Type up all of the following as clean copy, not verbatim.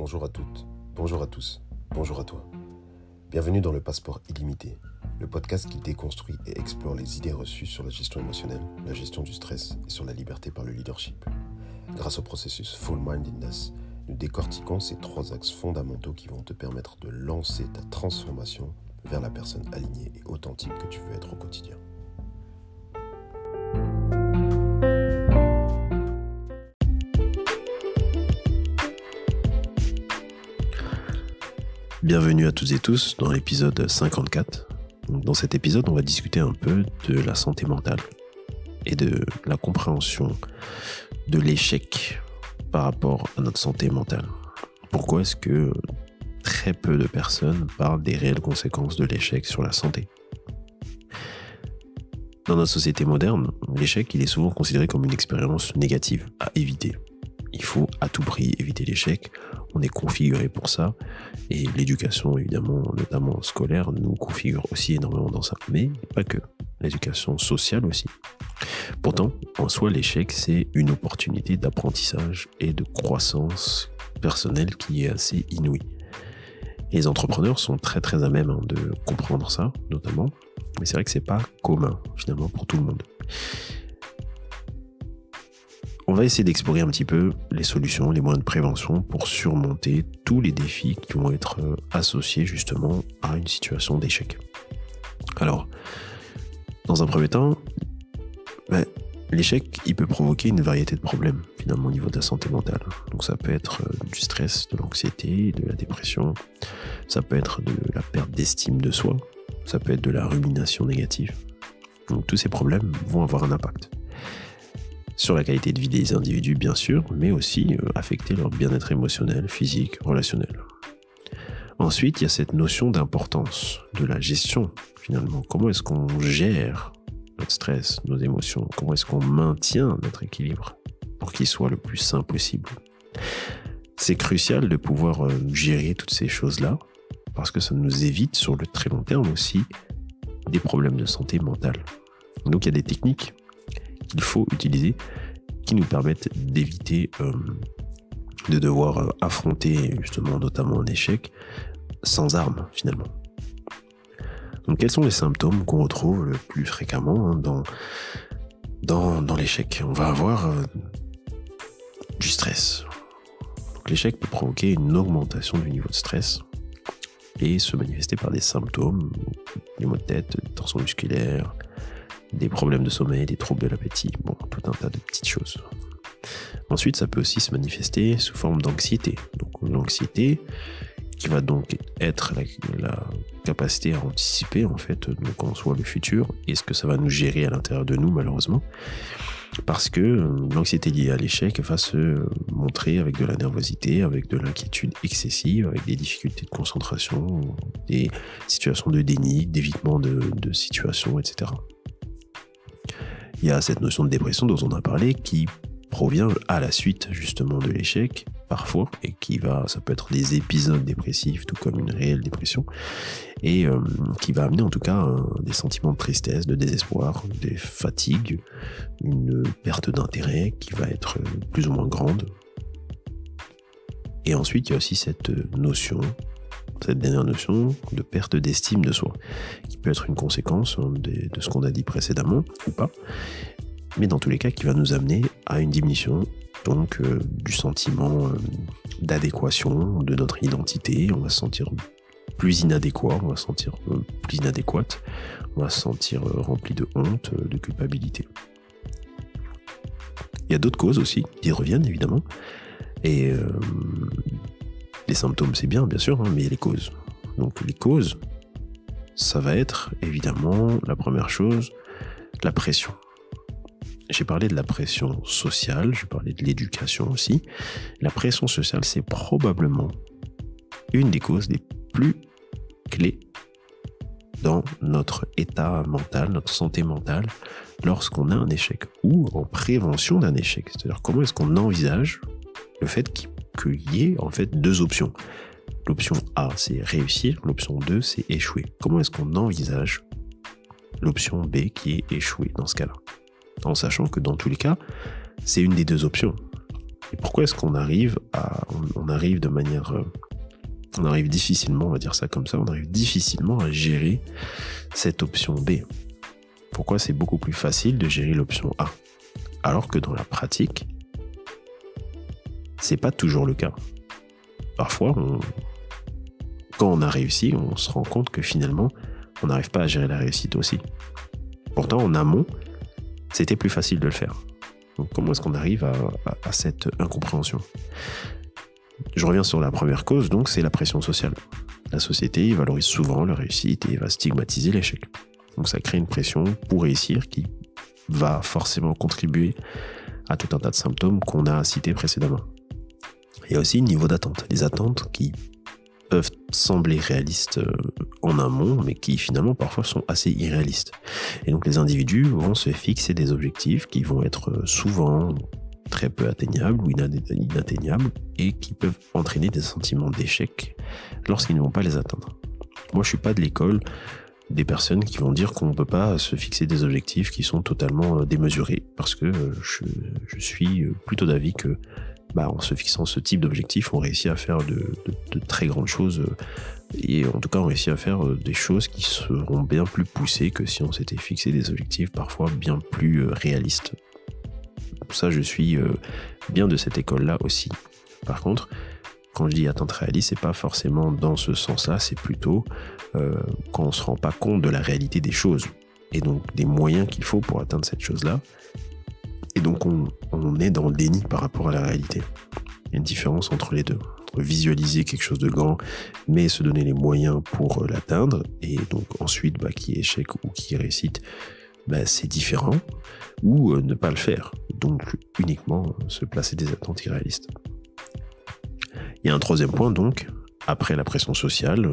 Bonjour à toutes, bonjour à tous, bonjour à toi. Bienvenue dans le Passeport illimité, le podcast qui déconstruit et explore les idées reçues sur la gestion émotionnelle, la gestion du stress et sur la liberté par le leadership. Grâce au processus Full Mindedness, nous décortiquons ces 3 axes fondamentaux qui vont te permettre de lancer ta transformation vers la personne alignée et authentique que tu veux être au quotidien. Bienvenue à toutes et tous dans l'épisode 54. Dans cet épisode, on va discuter un peu de la santé mentale et de la compréhension de l'échec par rapport à notre santé mentale. Pourquoi est-ce que très peu de personnes parlent des réelles conséquences de l'échec sur la santé ? Dans notre société moderne, l'échec il est souvent considéré comme une expérience négative à éviter. Il faut à tout prix éviter l'échec, on est configuré pour ça, et l'éducation évidemment, notamment scolaire, nous configure aussi énormément dans ça, mais pas que, l'éducation sociale aussi. Pourtant, en soi, l'échec c'est une opportunité d'apprentissage et de croissance personnelle qui est assez inouïe. Et les entrepreneurs sont très à même de comprendre ça, notamment, mais c'est vrai que c'est pas commun finalement pour tout le monde. On va essayer d'explorer un petit peu les solutions, les moyens de prévention pour surmonter tous les défis qui vont être associés justement à une situation d'échec. Alors, dans un premier temps, l'échec, il peut provoquer une variété de problèmes finalement au niveau de la santé mentale. Donc ça peut être du stress, de l'anxiété, de la dépression, ça peut être de la perte d'estime de soi, ça peut être de la rumination négative. Donc tous ces problèmes vont avoir un impact sur la qualité de vie des individus, bien sûr, mais aussi affecter leur bien-être émotionnel, physique, relationnel. Ensuite, il y a cette notion d'importance de la gestion, finalement. Comment est-ce qu'on gère notre stress, nos émotions ? Comment est-ce qu'on maintient notre équilibre pour qu'il soit le plus sain possible ? C'est crucial de pouvoir gérer toutes ces choses-là, parce que ça nous évite, sur le très long terme aussi, des problèmes de santé mentale. Donc, il y a des techniques qu'il faut utiliser qui nous permettent d'éviter de devoir affronter justement notamment un échec sans armes finalement. Donc quels sont les symptômes qu'on retrouve le plus fréquemment dans l'échec ? On va avoir du stress. Donc l'échec peut provoquer une augmentation du niveau de stress et se manifester par des symptômes, des maux de tête, des tensions musculaires, des problèmes de sommeil, des troubles de l'appétit, bon, tout un tas de petites choses. Ensuite, ça peut aussi se manifester sous forme d'anxiété. Donc l'anxiété qui va donc être la capacité à anticiper en fait donc en soi le futur et ce que ça va nous gérer à l'intérieur de nous malheureusement. Parce que l'anxiété liée à l'échec va se montrer avec de la nervosité, avec de l'inquiétude excessive, avec des difficultés de concentration, des situations de déni, d'évitement de situations, etc. Il y a cette notion de dépression dont on a parlé qui provient à la suite justement de l'échec parfois et ça peut être des épisodes dépressifs tout comme une réelle dépression et qui va amener en tout cas des sentiments de tristesse, de désespoir, des fatigues, une perte d'intérêt qui va être plus ou moins grande. Et ensuite il y a aussi cette dernière notion de perte d'estime de soi, qui peut être une conséquence de ce qu'on a dit précédemment, ou pas, mais dans tous les cas qui va nous amener à une diminution donc du sentiment d'adéquation de notre identité. On va se sentir plus inadéquat, on va se sentir plus inadéquate, on va se sentir rempli de honte, de culpabilité. Il y a d'autres causes aussi qui reviennent évidemment, et les symptômes, c'est bien sûr, mais il y a les causes. Donc les causes, ça va être évidemment la première chose, la pression. J'ai parlé de la pression sociale, j'ai parlé de l'éducation aussi. La pression sociale, c'est probablement une des causes les plus clés dans notre état mental, notre santé mentale, lorsqu'on a un échec ou en prévention d'un échec. C'est-à-dire comment est-ce qu'on envisage le fait qu'il y ait en fait 2 options. L'option A, c'est réussir. L'option 2, c'est échouer. Comment est-ce qu'on envisage l'option B qui est échouer dans ce cas-là ? En sachant que dans tous les cas, c'est une des 2 options. Et pourquoi est-ce qu'on arrive on arrive difficilement, on va dire ça comme ça, on arrive difficilement à gérer cette option B? Pourquoi c'est beaucoup plus facile de gérer l'option A? Alors que dans la pratique, c'est pas toujours le cas. Parfois, quand on a réussi, on se rend compte que finalement, on n'arrive pas à gérer la réussite aussi. Pourtant, en amont, c'était plus facile de le faire. Donc, comment est-ce qu'on arrive à cette incompréhension? Je reviens sur la première cause, donc c'est la pression sociale. La société valorise souvent la réussite et va stigmatiser l'échec. Donc ça crée une pression pour réussir qui va forcément contribuer à tout un tas de symptômes qu'on a cités précédemment. Il y a aussi le niveau d'attente. Les attentes qui peuvent sembler réalistes en amont, mais qui finalement parfois sont assez irréalistes. Et donc les individus vont se fixer des objectifs qui vont être souvent très peu atteignables ou inatteignables et qui peuvent entraîner des sentiments d'échec lorsqu'ils ne vont pas les atteindre. Moi, je suis pas de l'école des personnes qui vont dire qu'on ne peut pas se fixer des objectifs qui sont totalement démesurés, parce que je suis plutôt d'avis que en se fixant ce type d'objectifs, on réussit à faire de très grandes choses, et en tout cas on réussit à faire des choses qui seront bien plus poussées que si on s'était fixé des objectifs parfois bien plus réalistes. Ça, je suis bien de cette école-là aussi. Par contre, quand je dis atteinte réaliste, c'est pas forcément dans ce sens-là, c'est plutôt quand on se rend pas compte de la réalité des choses et donc des moyens qu'il faut pour atteindre cette chose-là. Et donc on est dans le déni par rapport à la réalité. Il y a une différence entre les deux. Entre visualiser quelque chose de grand, mais se donner les moyens pour l'atteindre, et donc ensuite qu'il y ait échec ou qu'il y ait réussite, c'est différent, ou ne pas le faire. Donc uniquement se placer des attentes irréalistes. Il y a un troisième point donc, après la pression sociale,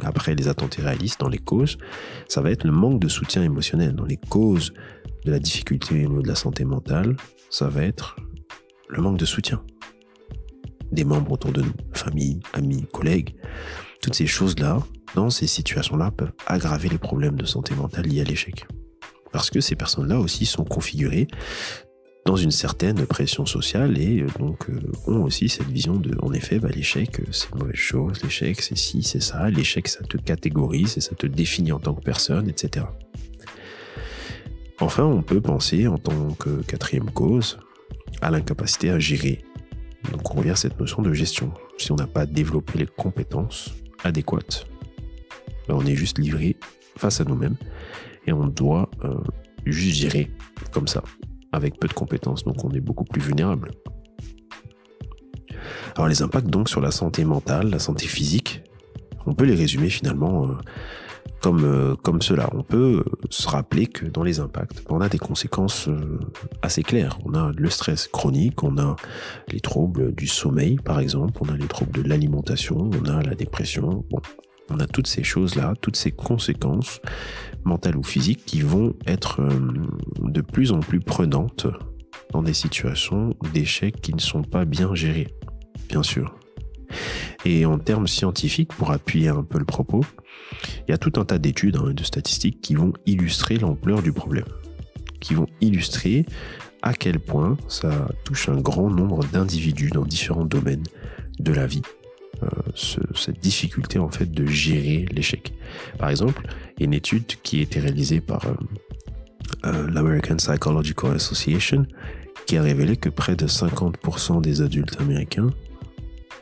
après les attentes irréalistes dans les causes, ça va être le manque de soutien émotionnel. Dans les causes de la difficulté au niveau de la santé mentale, ça va être le manque de soutien des membres autour de nous, famille, amis, collègues. Toutes ces choses-là, dans ces situations-là, peuvent aggraver les problèmes de santé mentale liés à l'échec. Parce que ces personnes-là aussi sont configurées dans une certaine pression sociale et donc ont aussi cette vision de, en effet, l'échec c'est une mauvaise chose, l'échec c'est ci, c'est ça, l'échec ça te catégorise et ça te définit en tant que personne, etc. Enfin, on peut penser en tant que quatrième cause à l'incapacité à gérer. Donc on revient à cette notion de gestion. Si on n'a pas développé les compétences adéquates, on est juste livré face à nous-mêmes et on doit juste gérer comme ça, avec peu de compétences, donc on est beaucoup plus vulnérable. Alors les impacts donc sur la santé mentale, la santé physique, on peut les résumer finalement comme cela. On peut se rappeler que dans les impacts, on a des conséquences assez claires. On a le stress chronique, on a les troubles du sommeil par exemple, on a les troubles de l'alimentation, on a la dépression. On a toutes ces choses-là, toutes ces conséquences mentales ou physiques qui vont être de plus en plus prenantes dans des situations d'échec qui ne sont pas bien gérées, bien sûr. Et en termes scientifiques, pour appuyer un peu le propos, il y a tout un tas d'études et de statistiques qui vont illustrer l'ampleur du problème, qui vont illustrer à quel point ça touche un grand nombre d'individus dans différents domaines de la vie. Cette difficulté en fait de gérer l'échec. Par exemple, il y a une étude qui a été réalisée par l'American Psychological Association qui a révélé que près de 50% des adultes américains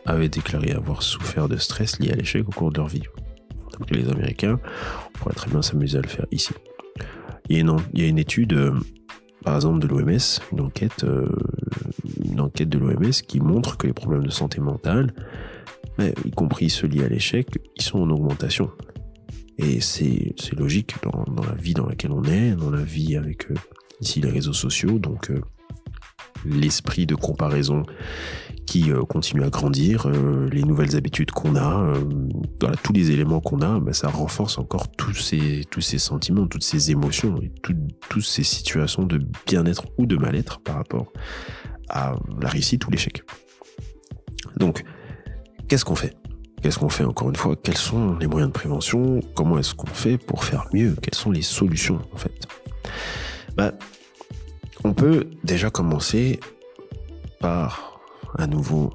avaient déclaré avoir souffert de stress lié à l'échec au cours de leur vie. Donc les Américains, on pourrait très bien s'amuser à le faire ici. Il y a une étude, par exemple de l'OMS, une enquête de l'OMS qui montre que les problèmes de santé mentale, y compris ceux liés à l'échec, ils sont en augmentation. Et c'est logique dans la vie dans laquelle on est, dans la vie avec ici les réseaux sociaux, donc l'esprit de comparaison qui continue à grandir, les nouvelles habitudes qu'on a, tous les éléments qu'on a, ça renforce encore tous ces sentiments, toutes ces émotions et toutes ces situations de bien-être ou de mal-être par rapport à la réussite ou l'échec. Donc, qu'est-ce qu'on fait ? Qu'est-ce qu'on fait encore une fois ? Quels sont les moyens de prévention ? Comment est-ce qu'on fait pour faire mieux ? Quelles sont les solutions en fait ? On peut déjà commencer par à nouveau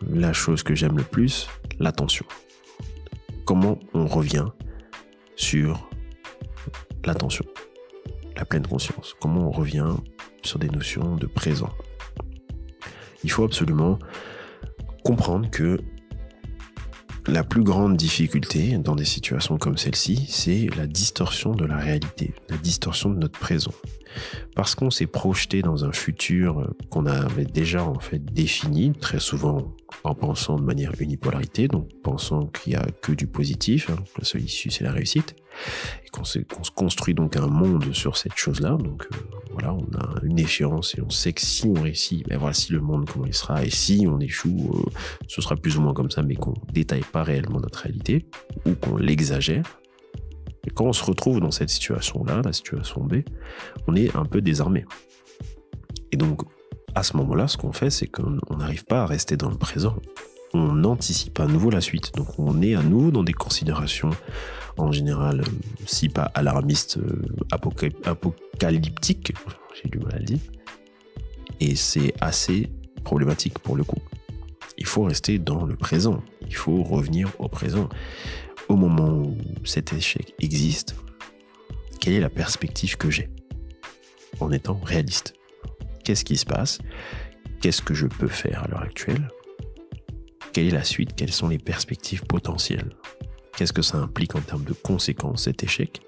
la chose que j'aime le plus, l'attention. Comment on revient sur l'attention, la pleine conscience. Comment on revient sur des notions de présent. Il faut absolument comprendre que la plus grande difficulté dans des situations comme celle-ci, c'est la distorsion de la réalité, la distorsion de notre présent. Parce qu'on s'est projeté dans un futur qu'on avait déjà en fait défini, très souvent en pensant de manière unipolarité, donc pensant qu'il n'y a que du positif, la seule issue c'est la réussite, et qu'on se construit donc un monde sur cette chose-là, donc voilà, on a une échéance et on sait que si on réussit, ben voici le monde comment il sera, et si on échoue, ce sera plus ou moins comme ça, mais qu'on ne détaille pas réellement notre réalité, ou qu'on l'exagère. Et quand on se retrouve dans cette situation-là, la situation B, on est un peu désarmé. Et donc, à ce moment-là, ce qu'on fait, c'est qu'on n'arrive pas à rester dans le présent. On anticipe à nouveau la suite. Donc, on est à nouveau dans des considérations, en général, si pas alarmistes, apocalyptiques, j'ai du mal à le dire. Et c'est assez problématique pour le coup. Il faut rester dans le présent. Il faut revenir au présent. Au moment où cet échec existe, quelle est la perspective que j'ai en étant réaliste? Qu'est-ce qui se passe? Qu'est-ce que je peux faire à l'heure actuelle? Quelle est la suite? Quelles sont les perspectives potentielles? Qu'est-ce que ça implique en termes de conséquences, cet échec?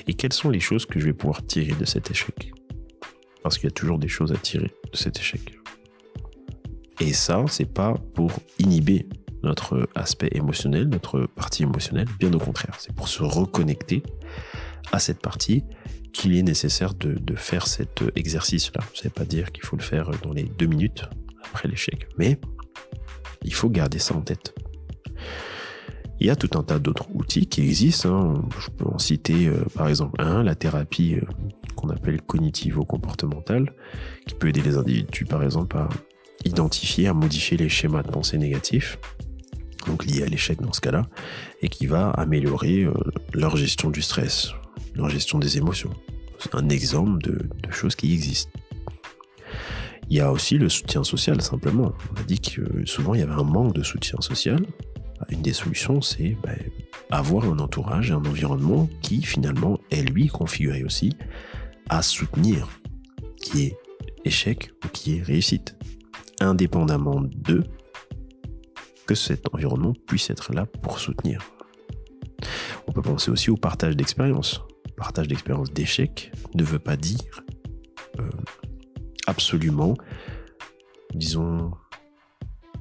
Et quelles sont les choses que je vais pouvoir tirer de cet échec? Parce qu'il y a toujours des choses à tirer de cet échec. Et ça, c'est pas pour inhiber notre aspect émotionnel, notre partie émotionnelle, bien au contraire. C'est pour se reconnecter à cette partie qu'il est nécessaire de faire cet exercice-là. Ça ne veut pas dire qu'il faut le faire dans les 2 minutes après l'échec, mais il faut garder ça en tête. Il y a tout un tas d'autres outils qui existent. Je peux en citer par exemple la thérapie qu'on appelle cognitivo-comportementale, qui peut aider les individus par exemple à identifier, à modifier les schémas de pensée négatifs, donc liés à l'échec dans ce cas-là, et qui va améliorer leur gestion du stress, leur gestion des émotions. C'est un exemple de choses qui existent. Il y a aussi le soutien social, simplement. On a dit que souvent il y avait un manque de soutien social. Une des solutions, c'est avoir un entourage et un environnement qui finalement est lui configuré aussi à soutenir, qui est échec ou qui est réussite, indépendamment de que cet environnement puisse être là pour soutenir. On peut penser aussi au partage d'expérience. Partage d'expérience d'échec ne veut pas dire absolument, disons,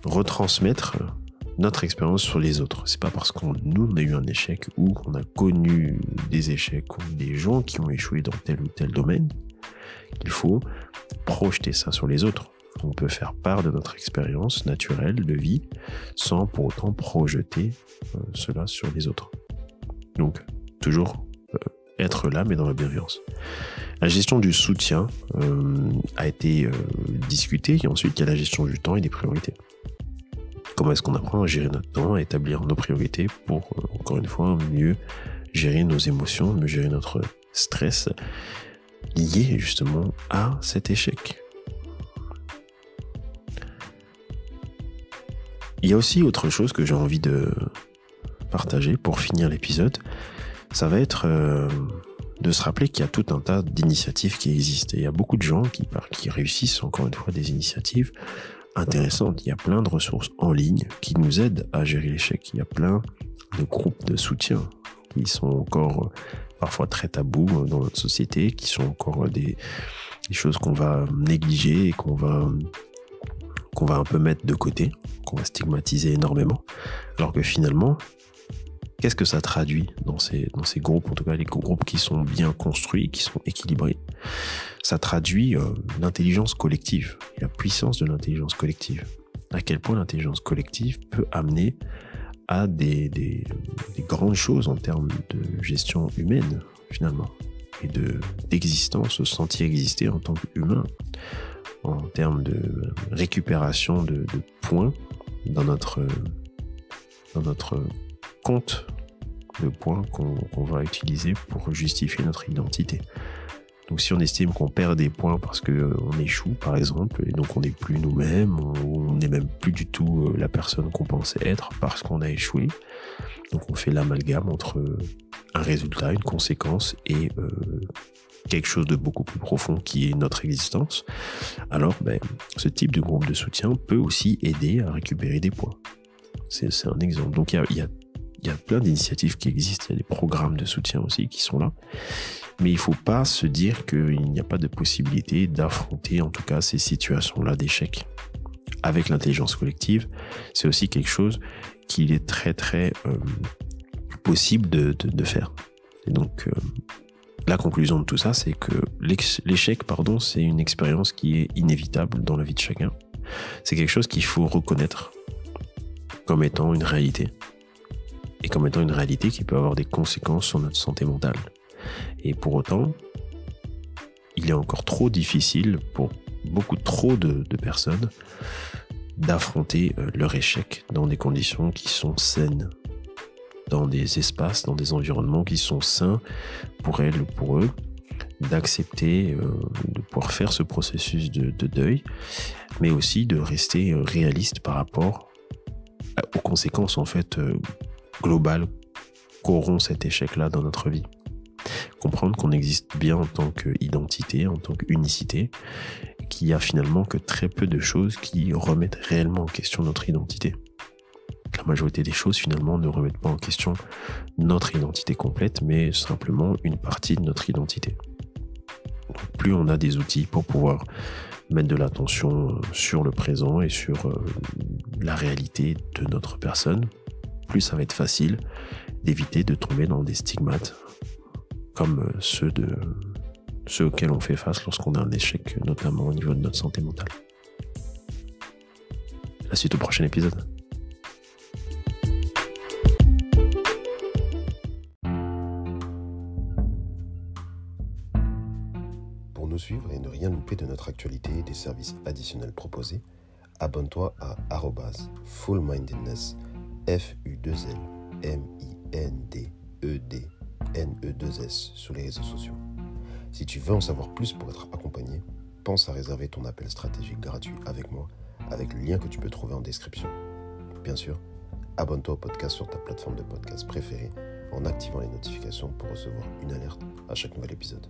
retransmettre notre expérience sur les autres. C'est pas parce qu'on a eu un échec ou qu'on a connu des échecs ou des gens qui ont échoué dans tel ou tel domaine qu'il faut projeter ça sur les autres. On peut faire part de notre expérience naturelle de vie sans pour autant projeter cela sur les autres. Donc, toujours être là, mais dans la bienveillance. La gestion du soutien a été discutée, et ensuite il y a la gestion du temps et des priorités. Comment est-ce qu'on apprend à gérer notre temps, à établir nos priorités pour, encore une fois, mieux gérer nos émotions, mieux gérer notre stress lié justement à cet échec. Il y a aussi autre chose que j'ai envie de partager pour finir l'épisode. Ça va être de se rappeler qu'il y a tout un tas d'initiatives qui existent. Et il y a beaucoup de gens qui réussissent, encore une fois, des initiatives intéressantes. Il y a plein de ressources en ligne qui nous aident à gérer l'échec. Il y a plein de groupes de soutien qui sont encore parfois très tabous dans notre société, qui sont encore des choses qu'on va négliger et qu'on va un peu mettre de côté, qu'on va stigmatiser énormément, alors que finalement, qu'est-ce que ça traduit dans ces groupes, en tout cas les groupes qui sont bien construits, qui sont équilibrés? Ça traduit l'intelligence collective, et la puissance de l'intelligence collective. À quel point l'intelligence collective peut amener à des grandes choses en termes de gestion humaine, finalement, et d'existence, se sentir exister en tant qu'humain, en termes de récupération de points dans notre compte de points qu'on va utiliser pour justifier notre identité. Donc si on estime qu'on perd des points parce qu'on échoue, par exemple, et donc on n'est plus nous-mêmes, on n'est même plus du tout la personne qu'on pensait être parce qu'on a échoué. Donc on fait l'amalgame entre un résultat, une conséquence et quelque chose de beaucoup plus profond qui est notre existence. Alors ce type de groupe de soutien peut aussi aider à récupérer des points. C'est un exemple. Donc il y a plein d'initiatives qui existent, il y a des programmes de soutien aussi qui sont là. Mais il ne faut pas se dire qu'il n'y a pas de possibilité d'affronter en tout cas ces situations-là d'échec. Avec l'intelligence collective, c'est aussi quelque chose qu'il est très très possible de faire. Et donc la conclusion de tout ça, c'est que l'échec, c'est une expérience qui est inévitable dans la vie de chacun. C'est quelque chose qu'il faut reconnaître comme étant une réalité. Et comme étant une réalité qui peut avoir des conséquences sur notre santé mentale. Et pour autant, il est encore trop difficile pour beaucoup trop de personnes d'affronter leur échec dans des conditions qui sont saines, dans des espaces, dans des environnements qui sont sains pour elles ou pour eux, d'accepter, de pouvoir faire ce processus de deuil, mais aussi de rester réaliste par rapport aux conséquences en fait globales qu'auront cet échec-là dans notre vie. Comprendre qu'on existe bien en tant qu'identité, en tant qu'unicité, qu'il y a finalement que très peu de choses qui remettent réellement en question notre identité. La majorité des choses finalement ne remettent pas en question notre identité complète, mais simplement une partie de notre identité. Donc, plus on a des outils pour pouvoir mettre de l'attention sur le présent et sur la réalité de notre personne, plus ça va être facile d'éviter de tomber dans des stigmates comme ceux auxquels on fait face lorsqu'on a un échec, notamment au niveau de notre santé mentale. La suite au prochain épisode. Pour nous suivre et ne rien louper de notre actualité et des services additionnels proposés, abonne-toi à @fullmindedness, FULMINDEDNES sur les réseaux sociaux. Si tu veux en savoir plus pour être accompagné, pense à réserver ton appel stratégique gratuit avec moi, avec le lien que tu peux trouver en description. Bien sûr, abonne-toi au podcast sur ta plateforme de podcast préférée en activant les notifications pour recevoir une alerte à chaque nouvel épisode.